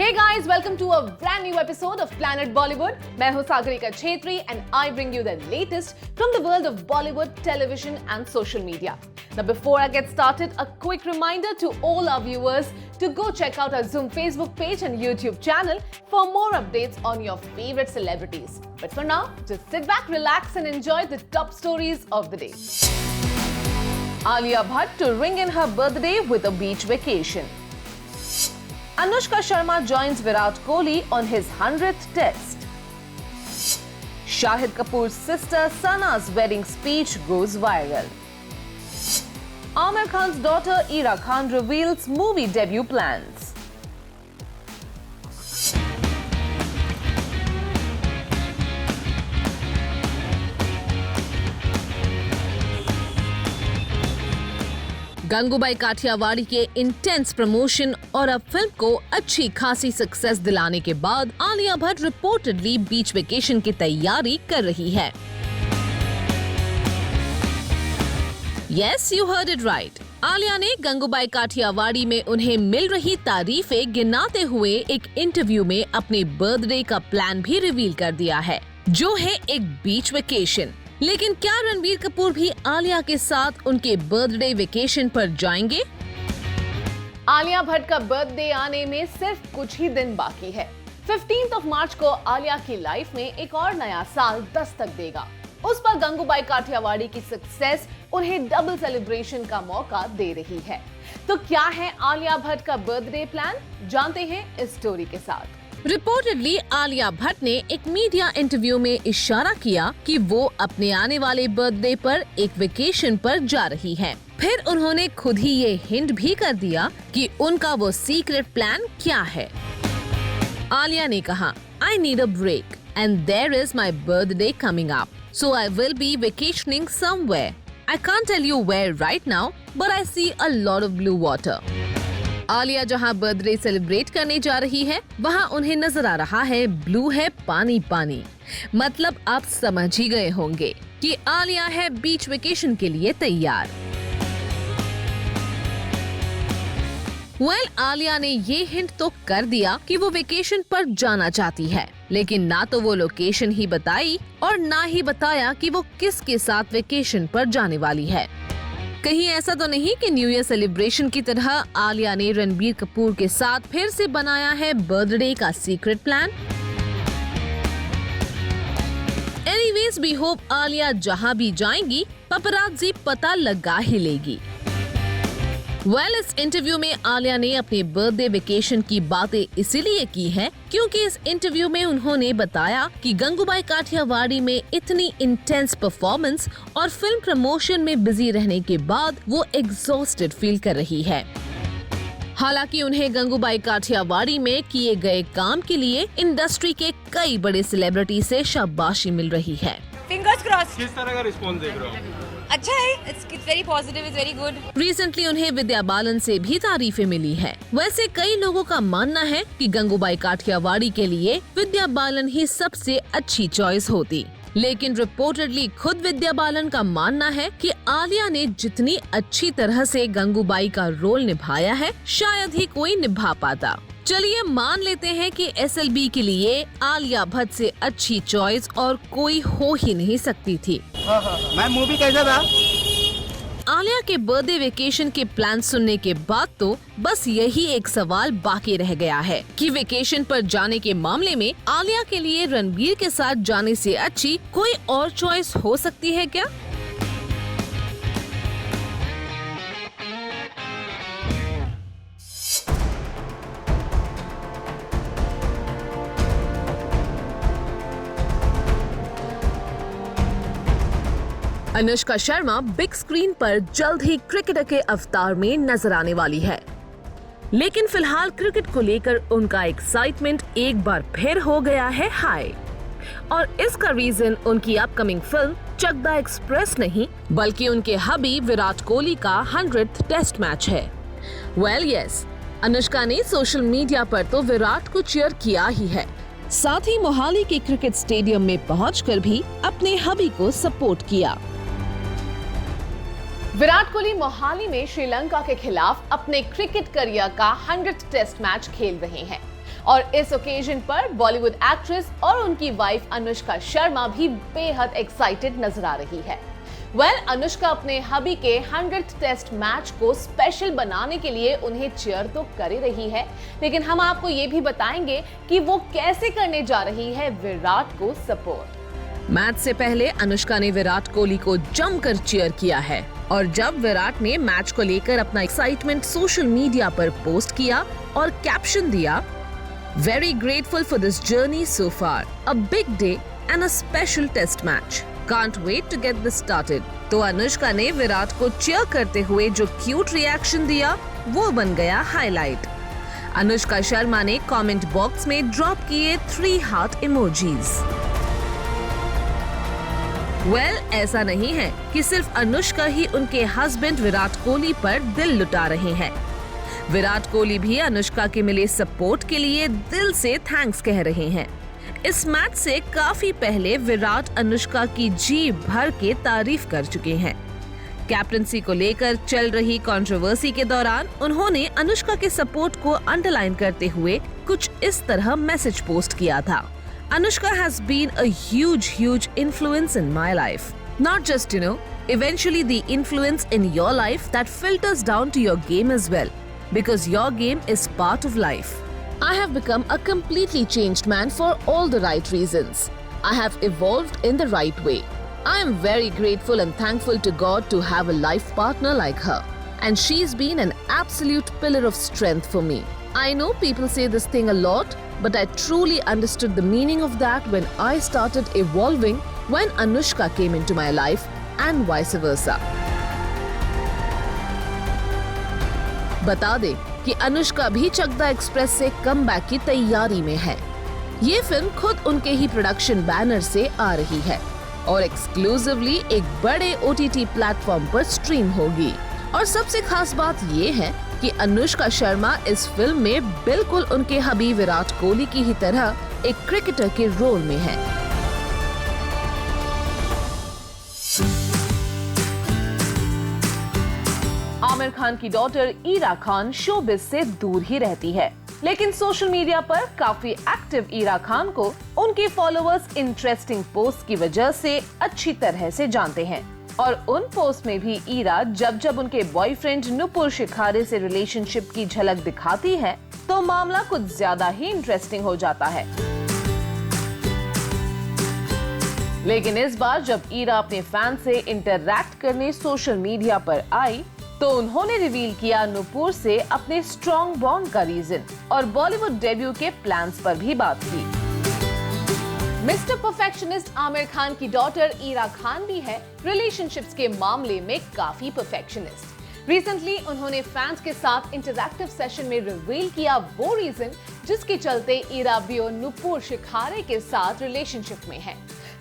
Hey guys, welcome to a brand new episode of Planet Bollywood. मैं हूँ Sagarika Chhetri and I bring you the latest from the world of Bollywood, television and social media. Now before I get started, a quick reminder to all our viewers to go check out our Zoom Facebook page and YouTube channel for more updates on your favorite celebrities. But for now, just sit back, relax and enjoy the top stories of the day. Alia Bhatt to ring in her birthday with a beach vacation. Anushka Sharma joins Virat Kohli on his 100th test. Shahid Kapoor's sister Sana's wedding speech goes viral. Aamir Khan's daughter Ira Khan reveals movie debut plans. Gangubai Kathiawadi के intense promotion और अब film को अच्छी खासी success दिलाने के बाद Alia Bhatt reportedly बीच vacation की तैयारी कर रही है। Yes, you heard it right. Alia ने गंगूबाई काठियावाड़ी में उन्हें मिल रही तारीफें गिनाते हुए एक इंटरव्यू में अपने बर्थडे का प्लान भी रिवील कर दिया है, जो है एक बीच वेकेशन। लेकिन क्या रणबीर कपूर भी आलिया के साथ उनके बर्थडे वेकेशन पर जाएंगे? आलिया भट्ट का बर्थडे आने में सिर्फ कुछ ही दिन बाकी है। 15 मार्च को आलिया की लाइफ में एक और नया साल दस्तक देगा। उस पर गंगूबाई काठियावाड़ी की सक्सेस उन्हें डबल सेलिब्रेशन का मौका दे रही है। तो क्या है आलिया भट्ट का बर्थडे प्लान? जानते हैं इस स्टोरी के साथ। रिपोर्टेडली आलिया भट्ट ने एक मीडिया इंटरव्यू में इशारा किया कि वो अपने आने वाले बर्थडे पर एक वेकेशन पर जा रही हैं। फिर उन्होंने खुद ही ये हिंट भी कर दिया कि उनका वो सीक्रेट प्लान क्या है। आलिया ने कहा, I need a break and there is my birthday coming up, so I will be vacationing somewhere. I can't tell you where right now, but I see a lot of blue water. Alia जहां birthday celebrate करने जा रही है, वहां उन्हें नजर आ रहा है ब्लू है पानी पानी। मतलब आप समझ ही गए होंगे कि आलिया है बीच वेकेशन के लिए तैयार। आलिया ने ये हिंट तो कर दिया कि वो वेकेशन पर जाना चाहती है, लेकिन ना तो वो लोकेशन ही बताई और ना ही बताया कि वो किसके साथ वेकेशन पर जाने वाली है। कहीं ऐसा तो नहीं कि न्यू ईयर सेलिब्रेशन की तरह आलिया ने रणबीर कपूर के साथ फिर से बनाया है बर्थडे का secret plan? Anyways, we hope Alia जहां भी जाएंगी पपराज़ी पता लगा ही लेगी। इस इंटरव्यू में आलिया ने अपने बर्थडे वेकेशन की बातें इसीलिए की है क्योंकि इस इंटरव्यू में उन्होंने बताया कि गंगूबाई काठियावाड़ी में इतनी इंटेंस परफॉर्मेंस और फिल्म प्रमोशन में बिजी रहने के बाद वो एग्जॉस्टेड फील कर रही है। हालांकि उन्हें गंगूबाई काठियावाड़ी में किए गए काम के लिए इंडस्ट्री के कई बड़े सेलिब्रिटी से शाबाशी मिल रही है। Fingers crossed. किस तरह का रिस्पॉन्स देख रहे हो? अच्छा है, it's very positive, it's very good. Recently उन्हें विद्या बालन से भी तारीफें मिली है। वैसे कई लोगों का मानना है कि गंगूबाई काठियावाड़ी के लिए विद्या बालन ही सबसे अच्छी चॉइस होती, लेकिन रिपोर्टेडली खुद विद्या बालन का मानना है कि आलिया ने जितनी अच्छी तरह से गंगूबाई का रोल निभाया है, शायद ही कोई निभा पाता। चलिए मान लेते हैं कि SLB के लिए आलिया भट्ट से अच्छी चॉइस और कोई हो ही नहीं सकती थी। मैम मूवी कैसा था? आलिया के बर्थडे वेकेशन के प्लान सुनने के बाद तो बस यही एक सवाल बाकी रह गया है कि वेकेशन पर जाने के मामले में आलिया के लिए रणबीर के साथ जाने से अच्छी कोई और चॉइस हो सकती है क्या? अनुष्का शर्मा बिग स्क्रीन पर जल्द ही क्रिकेटर के अवतार में नजर आने वाली है, लेकिन फिलहाल क्रिकेट को लेकर उनका एक्साइटमेंट एक बार फिर हो गया है हाई। और इसका रीजन उनकी upcoming film Chakda Express नहीं, बल्कि उनके हबी विराट कोहली का 100th टेस्ट मैच है। यस, अनुष्का ने सोशल मीडिया पर तो विराट को चीयर किया ही है, साथ ही मोहाली के क्रिकेट स्टेडियम में पहुंचकर भी अपने हबी को सपोर्ट किया। विराट कोहली मोहाली में श्रीलंका के खिलाफ अपने क्रिकेट करियर का 100th टेस्ट मैच खेल रहे हैं। और इस ओकेजन पर बॉलीवुड एक्ट्रेस और उनकी वाइफ अनुष्का शर्मा भी बेहद एक्साइटेड नजर आ रही है। अनुष्का अपने हबी के 100th टेस्ट मैच को स्पेशल बनाने के लिए उन्हें चीयर तो कर ही रही है, लेकिन हम आपको ये भी बताएंगे कि वो कैसे करने जा रही है विराट को सपोर्ट। मैच से पहले अनुष्का ने विराट कोहली को जमकर चीयर किया है और जब विराट ने मैच को लेकर अपना एक्साइटमेंट सोशल मीडिया पर पोस्ट किया और कैप्शन दिया, very grateful for this journey so far, a big day and a special test match, can't wait to get this started. तो अनुष्का ने विराट को चीयर करते हुए जो क्यूट रिएक्शन दिया वो बन गया हाईलाइट। अनुष्का शर्मा ने कमेंट बॉक्स में ड्रॉप किए 3 हार्ट इमोजीज। ऐसा नहीं है कि सिर्फ अनुष्का ही उनके हस्बैंड विराट कोहली पर दिल लुटा रहे हैं। विराट कोहली भी अनुष्का के मिले सपोर्ट के लिए दिल से थैंक्स कह रहे हैं। इस मैच से काफी पहले विराट अनुष्का की जी भर के तारीफ कर चुके हैं। कैप्टनसी को लेकर चल रही कंट्रोवर्सी के दौरान उन्होंने अनुष्का के सपोर्ट को अंडरलाइन करते हुए कुछ इस तरह मैसेज पोस्ट किया था। Anushka has been a huge influence in my life. Not just, eventually the influence in your life that filters down to your game as well. Because your game is part of life. I have become a completely changed man for all the right reasons. I have evolved in the right way. I am very grateful and thankful to God to have a life partner like her. And she's been an absolute pillar of strength for me. I know people say this thing a lot, but I truly understood the meaning of that when I started evolving when Anushka came into my life and vice versa. बता दे कि अनुष्का भी Chakda express से comeback की तैयारी में है। ये film खुद उनके ही प्रोडक्शन बैनर से आ रही है और एक्सक्लूसिवली एक बड़े OTT प्लेटफॉर्म पर स्ट्रीम होगी। और सबसे खास बात ये है कि अनुष्का शर्मा इस फिल्म में बिल्कुल उनके हबी विराट कोहली की ही तरह एक क्रिकेटर के रोल में है। आमिर खान की डॉटर ईरा खान शोबिज से दूर ही रहती है, लेकिन सोशल मीडिया पर काफी एक्टिव ईरा खान को उनके फॉलोअर्स इंटरेस्टिंग पोस्ट की वजह से अच्छी तरह से जानते हैं। और उन पोस्ट में भी ईरा जब जब उनके बॉयफ्रेंड नुपुर शिखारे से रिलेशनशिप की झलक दिखाती है तो मामला कुछ ज्यादा ही इंटरेस्टिंग हो जाता है। लेकिन इस बार जब ईरा अपने फैन से इंटरैक्ट करने सोशल मीडिया पर आई तो उन्होंने रिवील किया नुपुर से अपने स्ट्रॉन्ग बॉन्ड का रीजन और बॉलीवुड डेब्यू के प्लान्स पर भी बात की। मिस्टर परफेक्शनिस्ट आमिर खान की डॉटर ईरा खान भी है रिलेशनशिप्स के मामले में काफी परफेक्शनिस्ट। रिसेंटली उन्होंने फैंस के साथ इंटरैक्टिव सेशन में रिवील किया वो रीजन जिसके चलते ईरा भी नुपुर शिखारे के साथ रिलेशनशिप में है।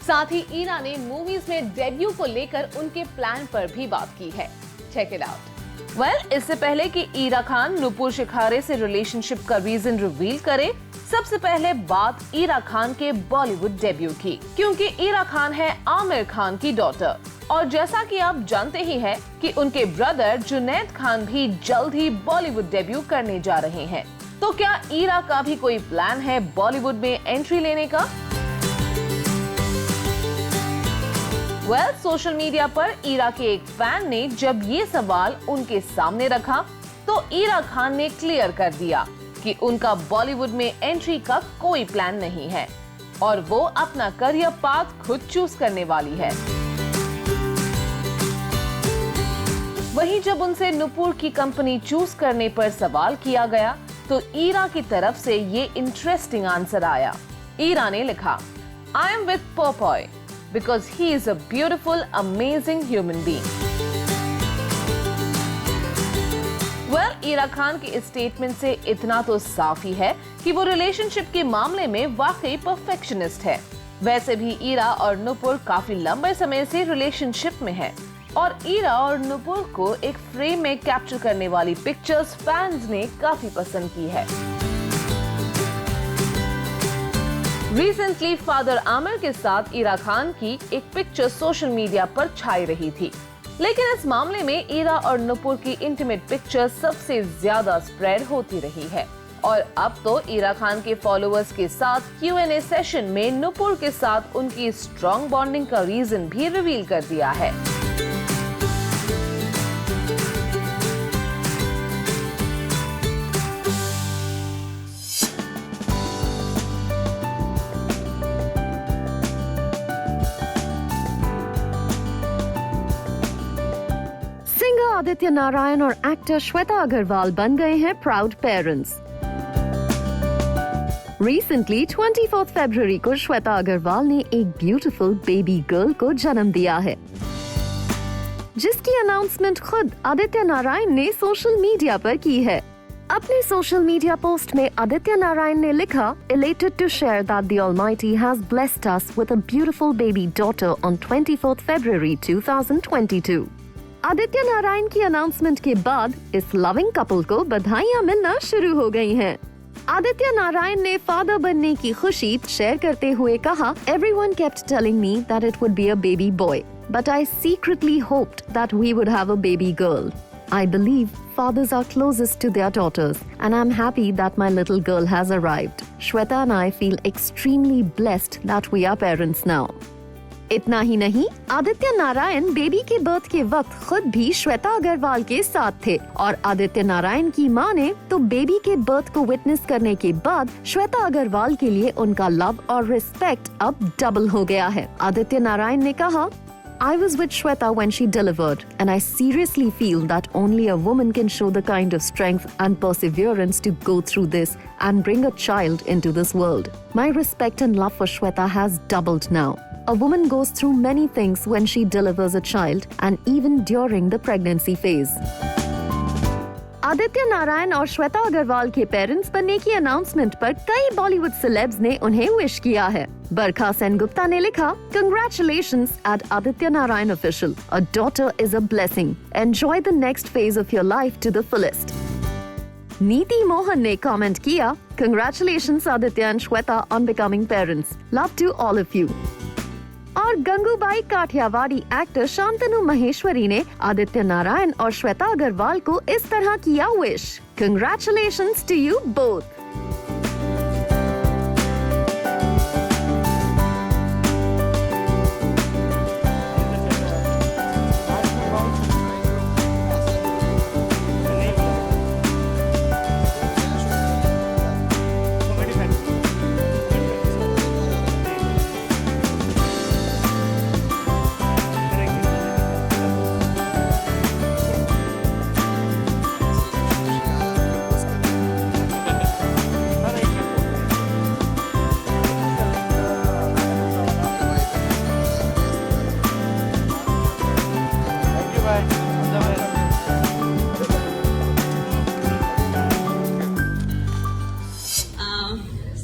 साथ ही ईरा ने मूवीज में डेब्यू को लेकर उनके प्लान पर भी बात की है। Check it out. इससे पहले कि ईरा खान नुपुर शिखारे से रिलेशनशिप का रीजन रिवील करे, सबसे पहले बात ईरा खान के बॉलीवुड डेब्यू की, क्योंकि ईरा खान है आमिर खान की डॉटर और जैसा कि आप जानते ही हैं कि उनके ब्रदर जुनैद खान भी जल्द ही बॉलीवुड डेब्यू करने जा रहे हैं। तो क्या ईरा का भी कोई प्लान है बॉलीवुड में एंट्री लेने का? सोशल मीडिया पर ईरा के एक फैन ने जब ये सवाल उनके सामने रखा तो ईरा खान ने क्लियर कर दिया कि उनका बॉलीवुड में एंट्री का कोई प्लान नहीं है और वो अपना करियर पाथ खुद चूज करने वाली है। वहीं जब उनसे नुपुर की कंपनी चूज करने पर सवाल किया गया तो ईरा की तरफ से ये इंटरेस्टिंग आंसर आया। ईरा ने लिखा, I am with Popeye because he is a beautiful, amazing human being. Ira Khan के इस स्टेटमेंट से इतना तो साफ ही है कि वो रिलेशनशिप के मामले में वाकई परफेक्शनिस्ट है। वैसे भी ईरा और नुपुर काफी लंबे समय से रिलेशनशिप में है और ईरा और नुपुर को एक फ्रेम में कैप्चर करने वाली पिक्चर्स फैंस ने काफी पसंद की है। रिसेंटली फादर आमिर के साथ ईरा खान की एक पिक्चर सोशल मीडिया पर छाई रही थी, लेकिन इस मामले में ईरा और नुपुर की इंटीमेट पिक्चर सबसे ज्यादा स्प्रेड होती रही है और अब तो ईरा खान के फॉलोअर्स के साथ Q&A सेशन में नुपुर के साथ उनकी स्ट्रॉन्ग बॉन्डिंग का रीजन भी रिवील कर दिया है। सिंगर आदित्य नारायण और एक्टर श्वेता अग्रवाल बन गए हैं प्राउड पेरेंट्स। रिसेंटली 24 फरवरी को श्वेता अग्रवाल ने एक ब्यूटीफुल बेबी गर्ल को जन्म दिया है, जिसकी अनाउंसमेंट खुद आदित्य नारायण ने सोशल मीडिया पर की है। अपने सोशल मीडिया पोस्ट में आदित्य नारायण ने लिखा, "Elated to share that the Almighty has blessed us with a beautiful baby daughter on 24th February 2022." Aditya Narayan की अनाउंसमेंट के बाद इस लविंग कपल को बधाइयां मिलना शुरू हो गई हैं। आदित्य नारायण ने फादर बनने की खुशी शेयर करते हुए कहा, "Everyone kept telling me that it would be a baby boy, but I secretly hoped that we would have a baby girl. I believe fathers are closest to their daughters, and I'm happy that my little girl has arrived. Shweta and I feel extremely blessed that we are parents now." इतना ही नहीं, Aditya Narayan baby के birth के वक्त खुद भी श्वेता अग्रवाल के साथ थे और आदित्य नारायण की मां ने तो बेबी के बर्थ को विटनेस करने के बाद श्वेता अग्रवाल के लिए उनका लव और रिस्पेक्ट अब डबल हो गया है। आदित्य नारायण ने कहा, "I was with Shweta when she delivered, and I seriously feel that only a woman can show the kind of strength and perseverance to go through this and bring a child into this world. My respect and love for Shweta has doubled now. A woman goes through many things when she delivers a child and even during the pregnancy phase." Aditya Narayan और श्वेता अग्रवाल के parents बनने की announcement पर कई Bollywood celebs ने उन्हें wish किया है। बरखा सेनगुप्ता ने लिखा, "Congratulations at Aditya Narayan Official. A daughter is a blessing. Enjoy the next phase of your life to the fullest." नीति मोहन ने कमेंट किया, "Congratulations Aditya and Shweta on becoming parents. Love to all of you." और Gangubai Kathiawadi actor Shantanu Maheshwari ने आदित्य नारायण और श्वेता अग्रवाल को इस तरह किया wish, "Congratulations to you both."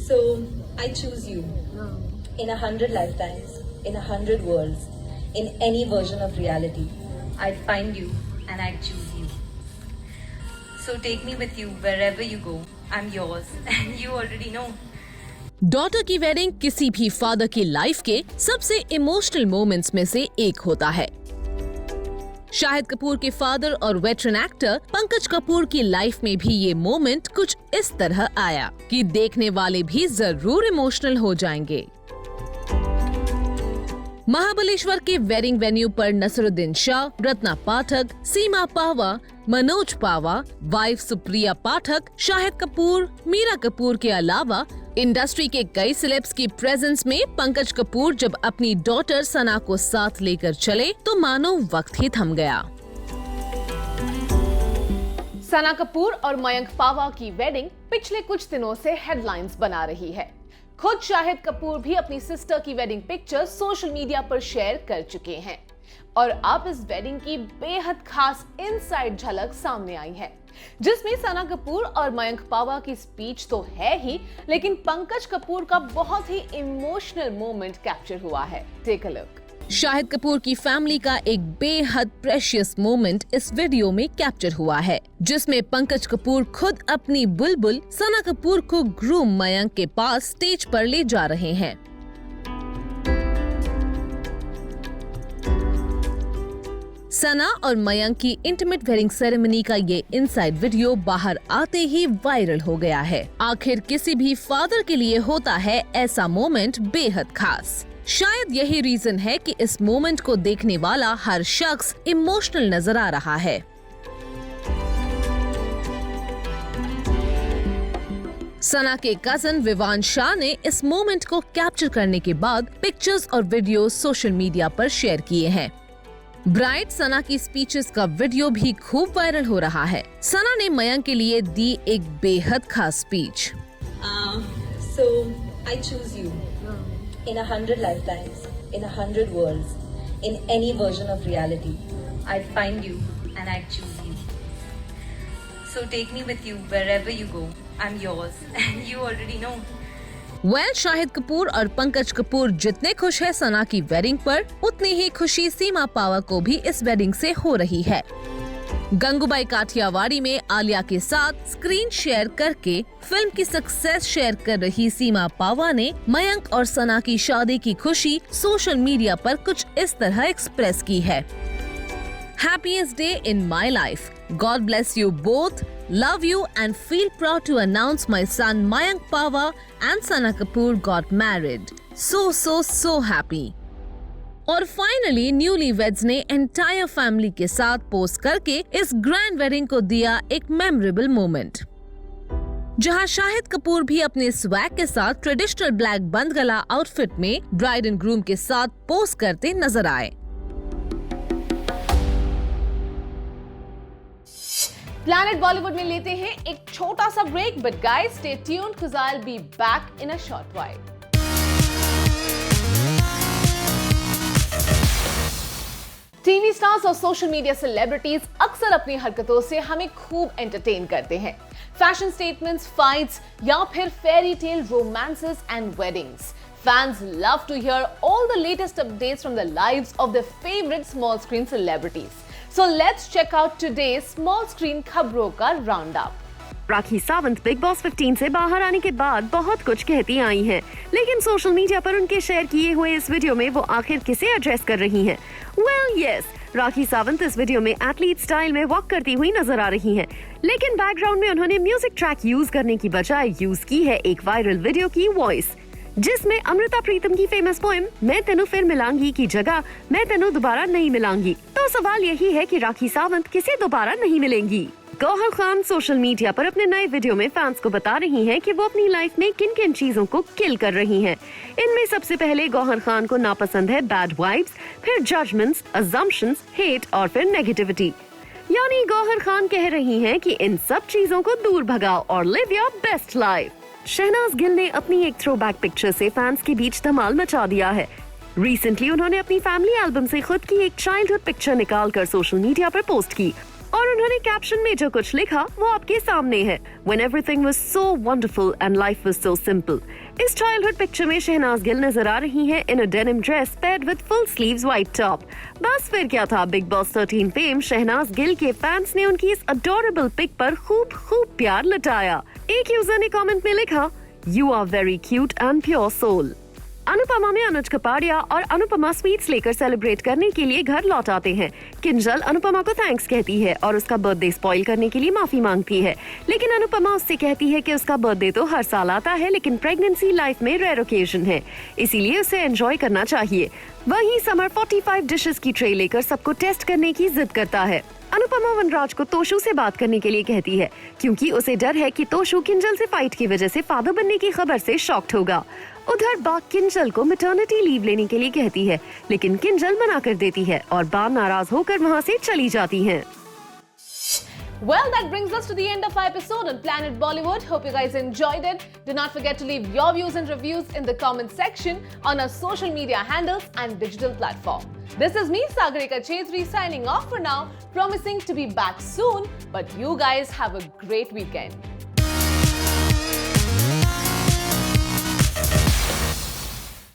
So I choose you in 100 lifetimes, in 100 worlds, in any version of reality. I'd find you and I'd choose you. So take me with you wherever you go. I'm yours and you already know. Daughter की wedding किसी भी father की life के सबसे emotional moments में से एक होता है। शाहिद कपूर के फादर और वेटरन एक्टर पंकज कपूर की लाइफ में भी ये मोमेंट कुछ इस तरह आया कि देखने वाले भी जरूर इमोशनल हो जाएंगे। महाबलेश्वर के वेडिंग वेन्यू पर नसरुद्दीन शाह, रत्ना पाठक, सीमा पावा, मनोज पावा, वाइफ सुप्रिया पाठक, शाहिद कपूर, मीरा कपूर के अलावा इंडस्ट्री के कई सेलेब्स की प्रेजेंस में पंकज कपूर जब अपनी डॉटर सना को साथ लेकर चले तो मानो वक्त ही थम गया। सना कपूर और मयंक पावा की वेडिंग पिछले कुछ दिनों से हेडलाइंस बना रही है। खुद शाहिद कपूर भी अपनी सिस्टर की वेडिंग पिक्चर सोशल मीडिया पर शेयर कर चुके हैं और अब इस वेडिंग की बेहद खास इनसाइड झलक सामने आई है, जिसमें सना कपूर और मयंक पावा की स्पीच तो है ही, लेकिन पंकज कपूर का बहुत ही इमोशनल मोमेंट कैप्चर हुआ है। Take a look. Shahid Kapoor की फैमिली का एक बेहद प्रेशियस मोमेंट इस वीडियो में कैप्चर हुआ है, जिसमें पंकज कपूर खुद अपनी बुलबुल सना कपूर को ग्रूम मयंक के पास स्टेज पर ले जा रहे हैं। सना और मयंक की इंटीमेट वेडिंग सेरेमनी का ये इनसाइड वीडियो बाहर आते ही वायरल हो गया है। आखिर किसी भी फादर के लिए होता है ऐसा मोमेंट बेहद खास। शायद यही रीजन है कि इस मोमेंट को देखने वाला हर शख्स इमोशनल नजर आ रहा है। सना के कजन विवान शाह ने इस मोमेंट को कैप्चर करने के बाद पिक्चर्स और वीडियो सोशल मीडिया पर शेयर किए हैं। ब्राइड सना की स्पीचेस का वीडियो भी खूब वायरल हो रहा है। सना ने मयंक के लिए दी एक बेहद खास speech. So I choose you in 100 lifetimes, in 100 worlds, in any version of reality. I'd find you and I'd choose you. So take me with you wherever you go. I'm yours and you already know. Shahid Kapoor और पंकज कपूर जितने खुश है सना की wedding पर, उतनी ही खुशी सीमा पावा को भी इस वेडिंग से हो रही है। गंगूबाई काठियावाड़ी में आलिया के साथ स्क्रीन शेयर करके फिल्म की सक्सेस शेयर कर रही सीमा पावा ने मयंक और सना की शादी की खुशी सोशल मीडिया पर कुछ इस तरह एक्सप्रेस की है। Happiest day in my life. God bless you both. Love you and feel proud to announce my son Mayank Pava and Sana Kapoor got married. So happy. और फाइनली न्यूलीवेड्स ने entire family के साथ post करके इस grand wedding को दिया एक memorable moment, जहां शाहिद कपूर भी अपने स्वैग के साथ ट्रेडिशनल ब्लैक बंद गला आउटफिट में ब्राइड एंड ग्रूम के साथ पोस्ट करते नजर आए। प्लैनेट बॉलीवुड में लेते हैं एक छोटा सा break, but guys stay tuned cause I'll be back in a short while. TV stars और सोशल मीडिया सेलिब्रिटीज अक्सर अपनी हरकतों से हमें खूब एंटरटेन करते हैं। फैशन स्टेटमेंट्स, फाइट्स या फिर fairy tale romances and weddings. Fans love to hear all the latest updates from the lives of their favorite small screen celebrities. So let's check out today's small screen खबरों का roundup. Rakhi Sawant big boss 15 से बाहर आने के बाद बहुत कुछ कहती आई हैं, लेकिन सोशल मीडिया पर उनके शेयर किए हुए इस वीडियो में वो आखिर किसे एड्रेस कर रही हैं? Well, yes, राखी सावंत इस वीडियो में एथलीट स्टाइल में वॉक करती हुई नजर आ रही हैं, लेकिन बैकग्राउंड में उन्होंने म्यूजिक ट्रैक यूज करने की बजाय यूज की है एक वायरल वीडियो की वॉइस, जिसमें अमृता प्रीतम की फेमस पोएम मैं तेनू फिर मिलांगी की जगह मैं तेनू दोबारा नहीं मिलांगी। तो सवाल यही है कि राखी सावंत किसे दोबारा नहीं मिलेंगी? गौहर खान सोशल मीडिया पर अपने नए वीडियो में फैंस को बता रही हैं कि वो अपनी लाइफ में किन किन चीजों को किल कर रही हैं। इनमें सबसे पहले गौहर खान को नापसंद है बैड वाइब्स, फिर जजमेंट्स, अजम्पशंस, हेट और फिर नेगेटिविटी। यानी गौहर खान कह रही हैं कि इन सब चीजों को दूर भगाओ और live your best life. Shehnaaz Gill ने अपनी एक थ्रोबैक पिक्चर से फैंस के बीच धमाल मचा दिया है। रिसेंटली उन्होंने अपनी फैमिली एल्बम से खुद की एक चाइल्डहुड पिक्चर निकालकर सोशल मीडिया पर पोस्ट की और उन्होंने कैप्शन में जो कुछ लिखा वो आपके सामने है। When everything was so wonderful and life was so simple. इस चाइल्डहुड पिक्चर में शहनाज गिल नजर आ रही हैं in a denim dress paired with full sleeves white top. बस फिर क्या था, Bigg Boss 13 fame Shehnaaz Gill के फैंस ने उनकी इस अडोरेबल पिक पर खूब प्यार लुटाया। एक यूजर ने कमेंट में लिखा, You are very cute and pure soul. Anupama में अनुज कपाड़िया और अनुपमा स्वीट्स लेकर सेलिब्रेट करने के लिए घर लौट आते हैं। किंजल अनुपमा को थैंक्स कहती है और उसका बर्थडे स्पॉइल करने के लिए माफी मांगती है, लेकिन अनुपमा उससे कहती है कि उसका बर्थडे तो हर साल आता है, लेकिन प्रेगनेंसी लाइफ में रेयर ओकेजन है, इसीलिए उसे एंजॉय करना चाहिए। वहीं समर 45 डिशेस की ट्रे लेकर सबको टेस्ट करने की जिद करता है। अनुपमा वनराज को तोशु से बात करने के लिए कहती है, क्योंकि उसे डर है कि तोशु किंजल से फाइट की वजह से फादर बनने की खबर से शॉक्ड होगा। उधर बा किंजल को मैटरनिटी लीव लेने के लिए कहती है, लेकिन किंजल मना कर देती है और बा नाराज होकर वहाँ से चली जाती हैं। Well, that brings us to the end of our episode on Planet Bollywood. Hope you guys enjoyed it. Do not forget to leave your views and reviews in the comment section on our social media handles and digital platform. This is me, Sagarika Chetri, signing off for now, promising to be back soon. But you guys have a great weekend.